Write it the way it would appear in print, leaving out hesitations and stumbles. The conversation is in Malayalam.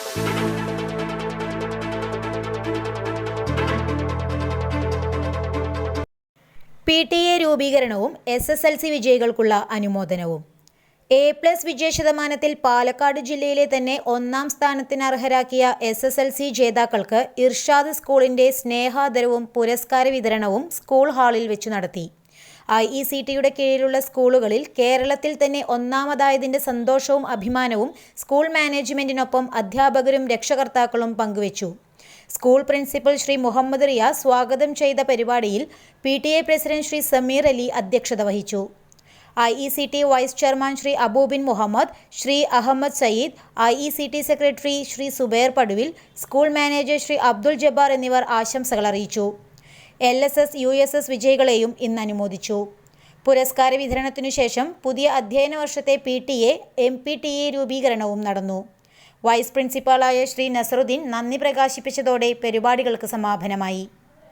PTA രൂപീകരണവും SSLC വിജയികൾക്കുള്ള അനുമോദനവും. A+ വിജയശതമാനത്തിൽ പാലക്കാട് ജില്ലയിലെ തന്നെ ഒന്നാം സ്ഥാനത്തിന് അർഹരാക്കിയ SSLC ജേതാക്കൾക്ക് ഇർഷാദ് സ്കൂളിന്റെ സ്നേഹാദരവും പുരസ്കാര വിതരണവും സ്കൂൾ ഹാളിൽ വെച്ചു നടത്തി. IECTയുടെ കീഴിലുള്ള സ്കൂളുകളിൽ കേരളത്തിൽ തന്നെ ഒന്നാമതായതിന്റെ സന്തോഷവും അഭിമാനവും സ്കൂൾ മാനേജ്മെന്റിനൊപ്പം അധ്യാപകരും രക്ഷകർത്താക്കളും പങ്കുവച്ചു. സ്കൂൾ പ്രിൻസിപ്പൽ ശ്രീ മുഹമ്മദ് റിയാസ് സ്വാഗതം ചെയ്ത പരിപാടിയിൽ PTA പ്രസിഡന്റ് ശ്രീ സമീർ അലി അധ്യക്ഷത വഹിച്ചു. IECT vice chairman Shri Abubin Muhammad, Shri Ahmed Sayyid, IECT secretary Shri Subair Paduvil, school manager Shri Abdul Jabbar എന്നിവർ ആശംസകൾ അറിയിച്ചു. LSS, USS വിജയികളെയും ഇന്ന് അനുമോദിച്ചു. പുരസ്കാര വിതരണത്തിനു ശേഷം പുതിയ അധ്യയന വർഷത്തെ PTA, MPTA രൂപീകരണവും നടന്നു. വൈസ് പ്രിൻസിപ്പാളായ ശ്രീ നസറുദ്ദീൻ നന്ദി പ്രകാശിപ്പിച്ചതോടെ പരിപാടികൾക്ക് സമാപനമായി.